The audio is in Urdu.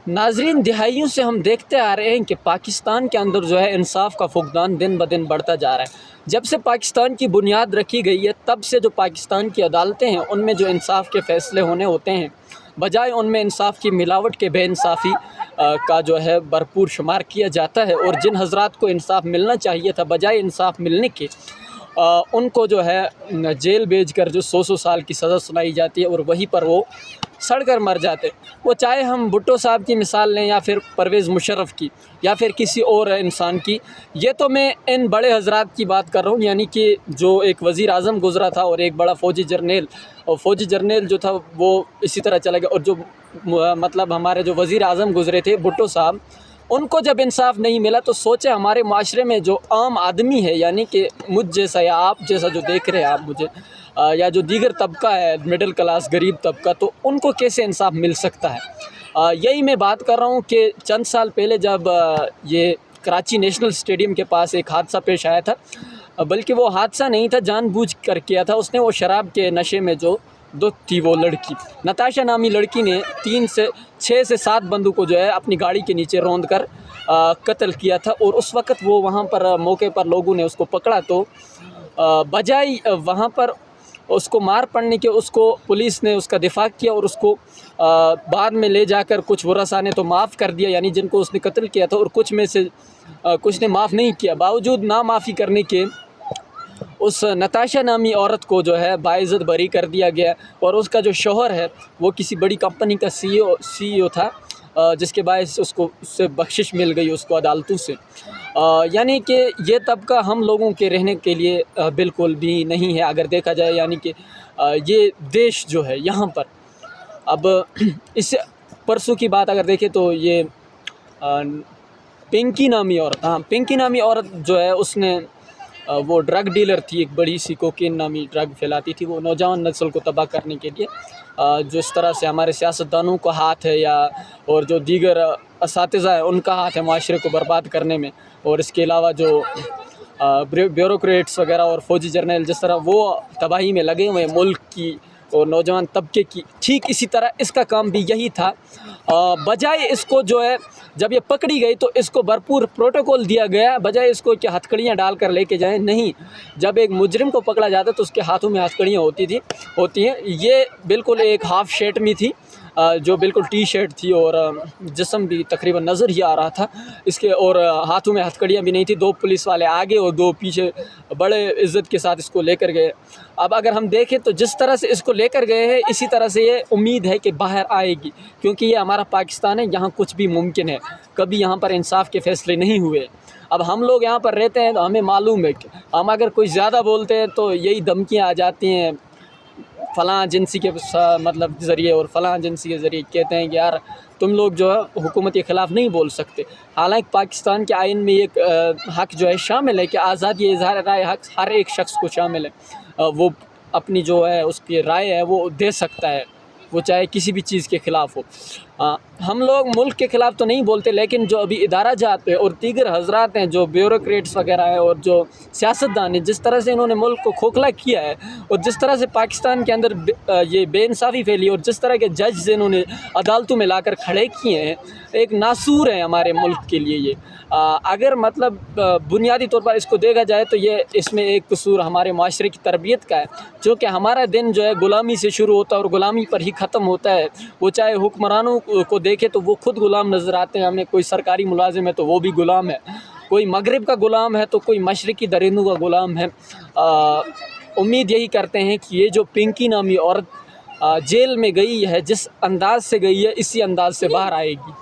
ناظرین، دہائیوں سے ہم دیکھتے آ رہے ہیں کہ پاکستان کے اندر جو ہے انصاف کا فقدان دن بدن بڑھتا جا رہا ہے۔ جب سے پاکستان کی بنیاد رکھی گئی ہے تب سے جو پاکستان کی عدالتیں ہیں ان میں جو انصاف کے فیصلے ہونے ہوتے ہیں، بجائے ان میں انصاف کی ملاوٹ کے بے انصافی کا جو ہے بھرپور شمار کیا جاتا ہے، اور جن حضرات کو انصاف ملنا چاہیے تھا بجائے انصاف ملنے کے ان کو جو ہے جیل بھیج کر جو 100 سال کی سزا سنائی جاتی ہے اور وہیں پر وہ سڑ کر مر جاتے۔ وہ چاہے ہم بھٹو صاحب کی مثال لیں یا پھر پرویز مشرف کی یا پھر کسی اور انسان کی، یہ تو میں ان بڑے حضرات کی بات کر رہا ہوں، یعنی کہ جو ایک وزیر اعظم گزرا تھا اور ایک بڑا فوجی جرنیل، اور فوجی جرنیل جو تھا وہ اسی طرح چلا گیا، اور جو مطلب ہمارے جو وزیر اعظم گزرے تھے بھٹو صاحب، ان کو جب انصاف نہیں ملا تو سوچے ہمارے معاشرے میں جو عام آدمی ہے، یعنی کہ مجھ جیسا یا آپ جیسا جو دیکھ رہے ہیں آپ مجھے، یا جو دیگر طبقہ ہے مڈل کلاس غریب طبقہ، تو ان کو کیسے انصاف مل سکتا ہے؟ یہی میں بات کر رہا ہوں کہ چند سال پہلے جب یہ کراچی نیشنل اسٹیڈیم کے پاس ایک حادثہ پیش آیا تھا، بلکہ وہ حادثہ نہیں تھا، جان بوجھ کر کیا تھا اس نے، وہ شراب کے نشے میں جو تھی وہ لڑکی نتاشا نامی لڑکی نے 6 سے 7 بندوں کو جو ہے اپنی گاڑی کے نیچے روند کر قتل کیا تھا، اور اس وقت وہ وہاں پر موقع پر لوگوں نے اس کو پکڑا تو بجائے وہاں پر اس کو مار پڑنے کے اس کو پولیس نے اس کا دفاع کیا، اور اس کو بعد میں لے جا کر کچھ ورثاء نے تو معاف کر دیا، یعنی جن کو اس نے قتل کیا تھا، اور کچھ میں سے کچھ نے معاف نہیں کیا۔ باوجود نا معافی کرنے کے اس نتاشا نامی عورت کو جو ہے باعزت بری کر دیا گیا، اور اس کا جو شوہر ہے وہ کسی بڑی کمپنی کا سی ای او تھا، جس کے باعث اس سے بخشش مل گئی اس کو عدالتوں سے۔ یعنی کہ یہ طبقہ ہم لوگوں کے رہنے کے لیے بالکل بھی نہیں ہے اگر دیکھا جائے، یعنی کہ یہ دیش جو ہے یہاں پر اب اس پرسوں کی بات اگر دیکھیں تو یہ پنکی نامی عورت جو ہے اس نے وہ ڈرگ ڈیلر تھی، ایک بڑی سی کوکین نامی ڈرگ پھیلاتی تھی، وہ نوجوان نسل کو تباہ کرنے کے لیے جو اس طرح سے ہمارے سیاستدانوں کا ہاتھ ہے یا اور جو دیگر اساتذہ ہیں ان کا ہاتھ ہے معاشرے کو برباد کرنے میں، اور اس کے علاوہ جو بیوروکریٹس وغیرہ اور فوجی جرنیل جس طرح وہ تباہی میں لگے ہوئے ملک کی اور نوجوان طبقے کی، ٹھیک اسی طرح اس کا کام بھی یہی تھا۔ بجائے اس کو جو ہے جب یہ پکڑی گئی تو اس کو بھرپور پروٹوکول دیا گیا، بجائے اس کو کہ ہتھکڑیاں ڈال کر لے کے جائیں، نہیں، جب ایک مجرم کو پکڑا جاتا تو اس کے ہاتھوں میں ہتھکڑیاں ہوتی ہیں۔ یہ بالکل ایک ہاف شرٹ میں تھی، جو بالکل ٹی شرٹ تھی، اور جسم بھی تقریباً نظر ہی آ رہا تھا اس کے، اور ہاتھوں میں ہتھکڑیاں بھی نہیں تھی۔ 2 پولیس والے آگے اور 2 پیچھے بڑے عزت کے ساتھ اس کو لے کر گئے۔ اب اگر ہم دیکھیں تو جس طرح سے اس کو لے کر گئے ہیں اسی طرح سے یہ امید ہے کہ باہر آئے گی، کیونکہ یہ ہمارا پاکستان ہے، یہاں کچھ بھی ممکن ہے، کبھی یہاں پر انصاف کے فیصلے نہیں ہوئے۔ اب ہم لوگ یہاں پر رہتے ہیں تو ہمیں معلوم ہے کہ ہم اگر کوئی زیادہ بولتے ہیں تو یہی دھمکیاں آ جاتی ہیں فلاں ایجنسی کے مطلب ذریعے، اور فلاں ایجنسی کے ذریعے کہتے ہیں کہ یار تم لوگ جو ہے حکومت کے خلاف نہیں بول سکتے۔ حالانکہ پاکستان کے آئین میں ایک حق جو ہے شامل ہے کہ آزادی اظہار رائے حق ہر ایک شخص کو شامل ہے، وہ اپنی جو ہے اس کی رائے ہے وہ دے سکتا ہے، وہ چاہے کسی بھی چیز کے خلاف ہو۔ ہم لوگ ملک کے خلاف تو نہیں بولتے، لیکن جو ابھی ادارہ جات ہیں اور دیگر حضرات ہیں جو بیوروکریٹس وغیرہ ہیں اور جو سیاستدان ہیں، جس طرح سے انہوں نے ملک کو کھوکھلا کیا ہے، اور جس طرح سے پاکستان کے اندر یہ بے انصافی پھیلی، اور جس طرح کے جج انہوں نے عدالتوں میں لا کر کھڑے کیے ہیں، ایک ناسور ہے ہمارے ملک کے لیے یہ۔ اگر مطلب بنیادی طور پر اس کو دیکھا جائے تو یہ اس میں ایک قصور ہمارے معاشرے کی تربیت کا ہے، جو کہ ہمارا دن جو ہے غلامی سے شروع ہوتا ہے اور غلامی پر ہی ختم ہوتا ہے۔ وہ چاہے حکمرانوں کو دیکھے تو وہ خود غلام نظر آتے ہیں ہمیں، کوئی سرکاری ملازم ہے تو وہ بھی غلام ہے، کوئی مغرب کا غلام ہے تو کوئی مشرقی درندوں کا غلام ہے۔ امید یہی کرتے ہیں کہ یہ جو پنکی نامی عورت جیل میں گئی ہے، جس انداز سے گئی ہے اسی انداز سے باہر آئے گی۔